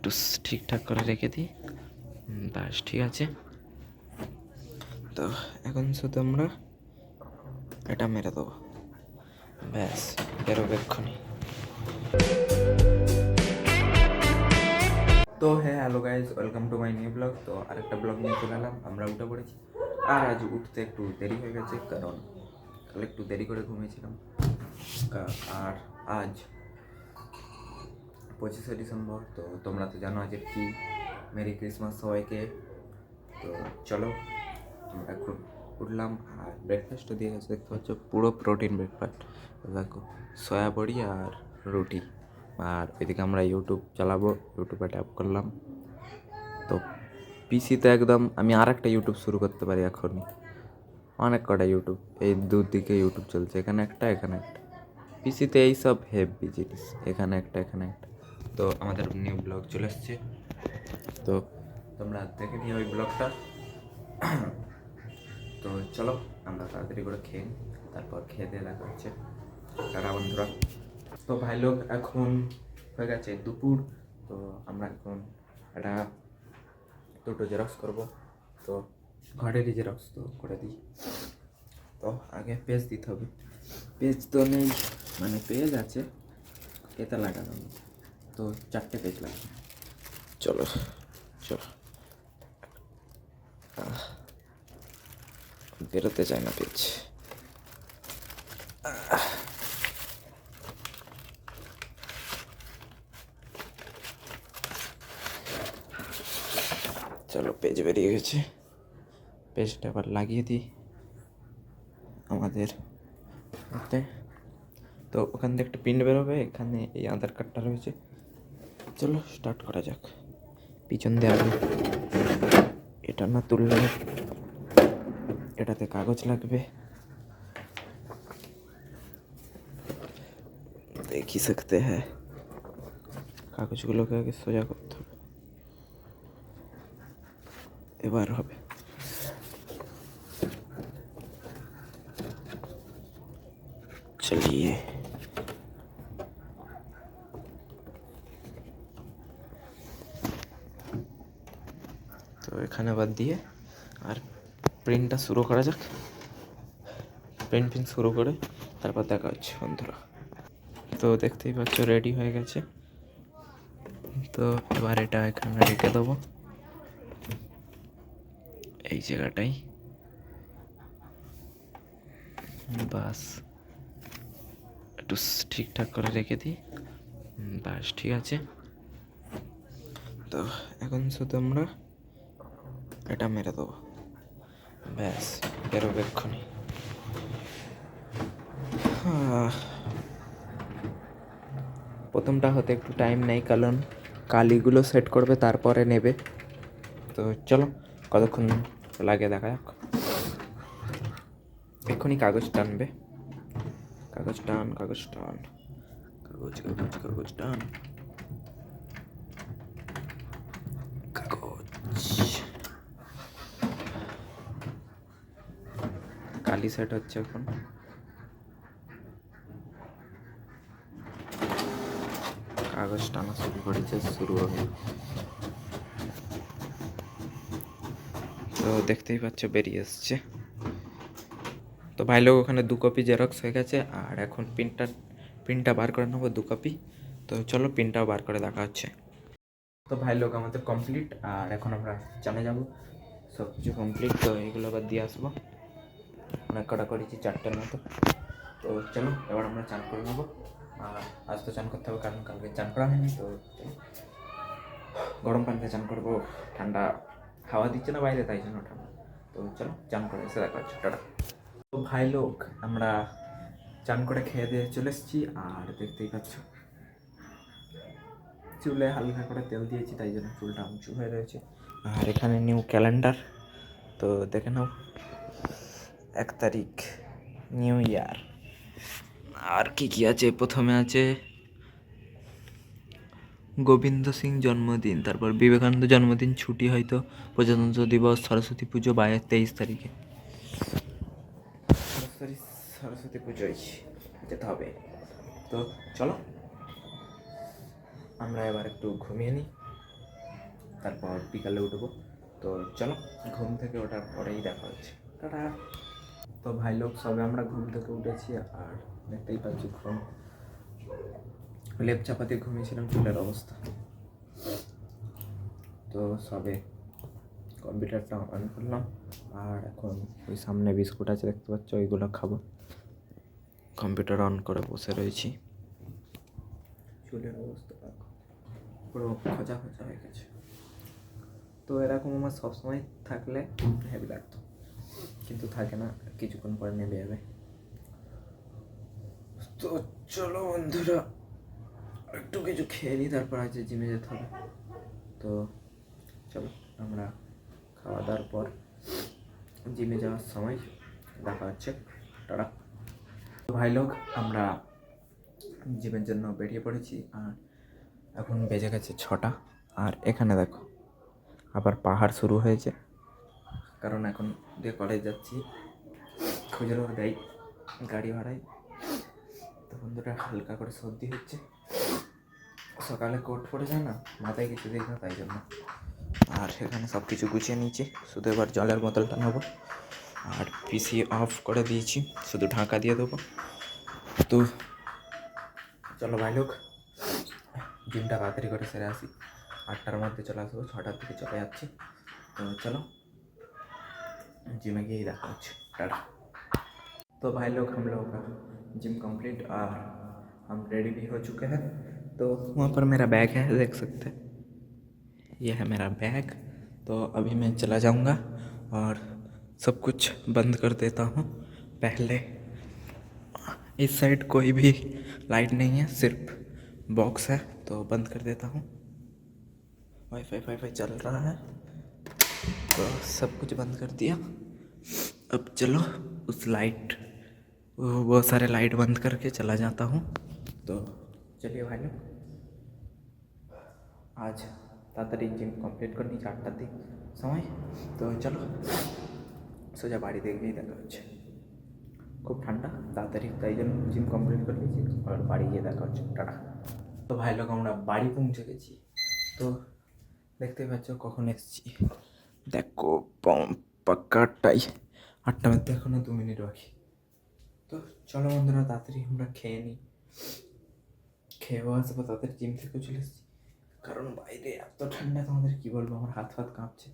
একটু ঠিকঠাক করে রেখে দিই। ব্যাস ঠিক আছে। তো এখন শুধু আমরা এটা মেরে দেবো, ব্যাস বেরোবে এক্ষুনি। তো hello guys, welcome to my new blog. তো আরেকটা ব্লগ নিয়ে চলে এলাম। আমরা উঠে পড়েছি, আর আজ উঠতে একটু দেরি হয়ে গেছে, কারণ কাল একটু দেরি করে ঘুমিয়েছিলাম। আর আজ 25শে ডিসেম্বর। তো তোমরা তো জানো আজের কি। মেরি ক্রিসমাস সবাইকে। তো চলো, আমরা এখন উঠলাম আর ব্রেকফাস্টও দিয়ে গেছে, দেখতে পাচ্ছ পুরো প্রোটিন ব্রেকফাস্ট। দেখো, সয়া বড়ি আর রুটি। আর এদিকে আমরা ইউটিউব চালাবো, ইউটিউবে ট্যাপ করলাম। তো পিসিতে একদম আমি আর একটা ইউটিউব শুরু করতে পারি এখনই। অনেক কটা ইউটিউব, এই দুদিকে ইউটিউব চলছে, এখানে একটা এখানে একটা। পিসিতে এইসব হেভি জিনিস, এখানে একটা এখানে একটা। তো আমাদের নিউ ব্লগ চলে এসছে, তো তোমরা দেখে নিও ওই ব্লগটা। তো চলো আমরা তাড়াতাড়ি করে খেয়ে নিই, তারপর খেয়ে দিয়ে দেখা হচ্ছে। টাটা বন্ধুরা। তো ভাই লোক, এখন হয়ে গেছে দুপুর। তো আমরা এখন একটা দুটো জেরক্স করবো। তো ঘরেরই জেরক্স, তো করে দিই। তো আগে পেজ দিতে হবে। পেজ তো নেই, মানে পেজ আছে, এটা লাগানো, তো 4টে পেজ লাগবে। চলো চলো, বেরোতে চায় না পেজ। চলো, পেজ বেরিয়ে গেছে, পেজটা আবার লাগিয়ে দিই আমাদের হাতে। তো ওখান থেকে একটা প্রিন্ট বেরোবে, এখানে এই আধার কার্ডটা রয়েছে। চলো স্টার্ট করা যাক। পিছন দিয়ে আগে এটা না তুললে এটাতে কাগজ লাগবে, দেখি सकते हैं। কাগজগুলোকে আগে সোজা করতে হবে, এবার হবে। চলিয়ে তো এখানে বাদ দিয়ে আর প্রিন্টটা শুরু করা যাক। প্রিন্ট শুরু করে তারপর দেখা হচ্ছে বন্ধুরা। তো দেখতেই পাচ্ছ রেডি হয়ে গেছে। তো এবার এটা এখানে রেখে দেবো, এই জায়গাটাই। বাস একটু ঠিকঠাক করে রেখে দিই, বাস ঠিক আছে। তো এখন শুধু আমরা এটা মেরে দেবো, ব্যাস বেরোবে এক্ষুনি। প্রথমটা হতে একটু টাইম নেই, কারণ কালিগুলো সেট করবে তারপরে নেবে। তো চলো কতক্ষণ লাগে দেখা যাক। এক্ষুনি কাগজ টানবে, কাগজ টান কাগজ টান, কাগজ কাগজ কাগজ টান, কাগজ। কালি সেট হচ্ছে এখন। কাগজ টানা শুরু করেছে, শুরু হবে। তো দেখতেই পাচ্ছ বেরিয়ে এসছে। তো ভাই লোক, ওখানে 2 কপি জেরক্স হয়ে গেছে, আর এখন প্রিন্টটা বার করে নেবো 2 কপি। তো চলো প্রিন্টটাও বার করে দেখা হচ্ছে। তো ভাই লোক আমাদের কমপ্লিট, আর এখন আমরা চানে যাব। সব কিছু কমপ্লিট, তো এইগুলো আবার দিয়ে আসবো। অনেক কটা করেছি, 4টের মতো। তো চলো এবার আমরা চান করে নেবো। আর আজ তো চান করতে হবে, কারণ কালকে চান করা হয়নি। তো গরম পানিতে চান করবো, ঠান্ডা হাওয়া দিচ্ছে না বাইরে, তাই জন্য ঠান্ডা। তো চলো চান করে এসে দেখা হচ্ছে, টাটা। তো ভাই লোক, আমরা চান করে খেয়ে দিয়ে চলে এসেছি, আর দেখতেই পাচ্ছ চুলে হালকা করে তেল দিয়েছি, তাই জন্য চুলটা উঁচু হয়ে রয়েছে। আর এখানে নিউ ক্যালেন্ডার, তো দেখে নাও, 1 তারিখ নিউ ইয়ার। আর কি কি আছে, প্রথমে আছে গোবিন্দ সিং জন্মদিন, তারপর বিবেকানন্দ জন্মদিন, ছুটি হয়তো, প্রজাতন্ত্র দিবস, সরস্বতী পুজো 23 তারিখে। সরস্বতী পুজোয় যেতে হবে। তো চলো আমরা এবার একটু ঘুমিয়ে নিই, তারপর বিকালে উঠবো। তো চলো, ঘুম থেকে ওঠার পরেই দেখা হচ্ছে। টাটা। তো ভাই লোক সবে আমরা ঘুম থেকে উঠেছি, আর দেখতেই পাচ্ছি ঘুম লেপ চাপাতে ঘুমিয়েছিলাম, চুলের অবস্থা। তো সবে কম্পিউটারটা অন করলাম, আর এখন ওই সামনে বিস্কুট আছে দেখতে পাচ্ছ, ওইগুলো খাবো। কম্পিউটার অন করে বসে রয়েছি। চুলের অবস্থা পুরো খোঁচা খোঁচা হয়ে গেছে। তো এরকম আমার সবসময় থাকলে হেভি লাগতো, কিন্তু থাকে না, কিছুক্ষণ পরে নেমে যাবে। তো চলো বন্ধুরা, একটু কিছু খেয়ে নিই, তারপর আজ জিমে যেতে হবে। তো চলো, আমরা খাওয়া দাওয়ার পর জিমে যাওয়ার সময় দেখা হচ্ছে। টাটা। ভাই লোক, আমরা জিমের জন্য বেরিয়ে পড়েছি, আর এখন বেজে গেছে 6টা। আর এখানে দেখো আবার পাহাড় শুরু হয়েছে, কারণ এখন দিয়ে কলেজ যাচ্ছি, খুচরো দেয় গাড়ি ভাড়ায়। তো বন্ধুরা, হালকা করে সর্দি হচ্ছে, সকালে কোট পরে যায় না, মাথায় কিছু দিই না, তাই জন্য। আর সেখানে সব কিছু গুছিয়ে নিয়েছি, শুধু এবার জলের বোতলটা নেবো। আর পিসি অফ করে দিয়েছি, শুধু ঢাকা দিয়ে দেবো। তো চলো ভাই লোক, জিমটা তাড়াতাড়ি করে সেরে আসি। 8টার মধ্যে চলে আসবো, 6টার দিকে চলে যাচ্ছি। তো চলো, जिम में यही रखा टाटा। तो भाई लोग, हम लोगों का जिम कंप्लीट और हम रेडी भी हो चुके हैं। तो वहाँ पर मेरा बैग है, देख सकते हैं, ये है मेरा बैग। तो अभी मैं चला जाऊँगा और सब कुछ बंद कर देता हूँ। पहले इस साइड कोई भी लाइट नहीं है, सिर्फ बॉक्स है, तो बंद कर देता हूँ। वाईफाई चल रहा है, तो सब कुछ बंद कर दिया। अब चलो उस लाइट, वो सारे लाइट बंद करके चला जाता हूँ। तो चलिए भाई लोग, आज ताड़ाताड़ी जिम कमप्लीट करनी, 4টার দিক সময়। তো চলো সোজা বাড়ি গিয়ে দেখা হচ্ছে। খুব ঠান্ডা, তাড়াতাড়ি তাই জন্য জিম কমপ্লিট করে নিয়েছি, আর বাড়ি গিয়ে দেখা হচ্ছে। টাটা। তো ভাই লোক, আমরা বাড়ি পৌঁছে গেছি। তো দেখতে পাচ্ছ কখন এসেছি, দেখো পাক্কাটাই 8টার মধ্যে এখনো 2 মিনিট বাকি। তো চলো বন্ধুরা, তাড়াতাড়ি আমরা খেয়ে নিই, খেয়েও আসবো, তাড়াতাড়ি জিম থেকে চলে এসেছি, কারণ বাইরে এত ঠান্ডা, তোমাদের কী বলবো, আমার হাত কাঁপছে,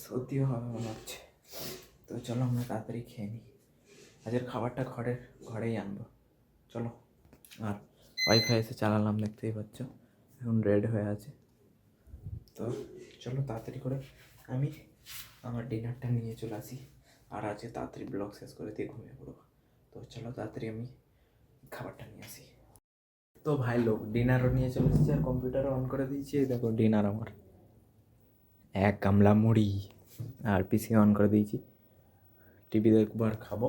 সর্দিও হবে মনে হচ্ছে। তো চলো আমরা তাড়াতাড়ি খেয়ে নিই, আজকের খাবারটা ঘরেই আনবো। চলো। আর ওয়াইফাই এসে চালালাম, দেখতেই পাচ্ছ, এখন রেড হয়ে আছে। তো চলো তাড়াতাড়ি করে আমি আমার ডিনারটা নিয়ে চলে আসি, আর আজকে তাড়াতাড়ি ব্লগ শেষ করে দিয়ে ঘুমিয়ে পড়বো। তো চলো তাড়াতাড়ি আমি খাবারটা নিয়ে আসি। তো ভাই লোক, ডিনারও নিয়ে চলে এসেছি, আর কম্পিউটারও অন করে দিয়েছি। দেখো ডিনার আমার, 1 গামলা মুড়ি, আর পিসি অন করে দিয়েছি, টিভি দেখবো আর খাবো।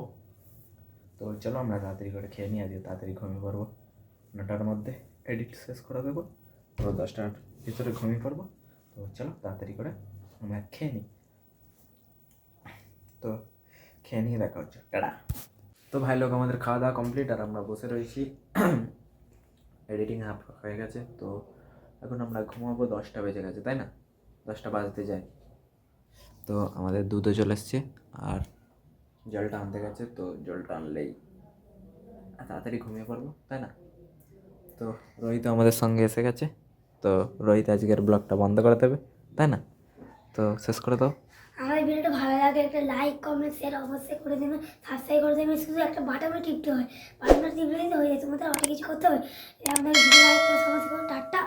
তো চলো আমরা তাড়াতাড়ি করে খেয়ে নিয়ে আজকে তাড়াতাড়ি ঘুমিয়ে পড়বো, 9টার মধ্যে এডিট শেষ করে দেবো, তো 10টার ভিতরে ঘুমিয়ে পড়বো। তো চলো তাড়াতাড়ি করে আমরা খেয়ে নিই। তো খেয়ে নিয়ে দেখা হচ্ছে। টাটা। তো ভাই লোক, আমাদের খাওয়া দাওয়া কমপ্লিট, আর আমরা বসে রয়েছি, এডিটিং হাফ হয়ে গেছে। তো এখন আমরা ঘুমাবো, 10টা বেজে গেছে, তাই না? 10টা বাজতে যায়। তো আমাদের দুধও চলে এসছে, আর জলটা আনতে গেছে, তো জলটা আনলেই তাড়াতাড়ি ঘুমিয়ে পড়বো, তাই না? তো রোহিত আমাদের সঙ্গে এসে গেছে, তো রোহিত আজকের ব্লগটা বন্ধ করে দেবে, তাই না? তো শেষ করে দাও। আমার ভিডিওটা ভালো লাগে একটা লাইক কমেন্ট শেয়ার অবশ্যই করে দেবেন, সাবস্ক্রাইব করে দেবেন। শুধু একটা বাটনে টিপতে হয়, বাটনটা টিপলেই তো হয়ে যায়, তোমাদের অনেক কিছু করতে হবে। আমাদের ভিডিও লাইক করে সমস্ত টাটা।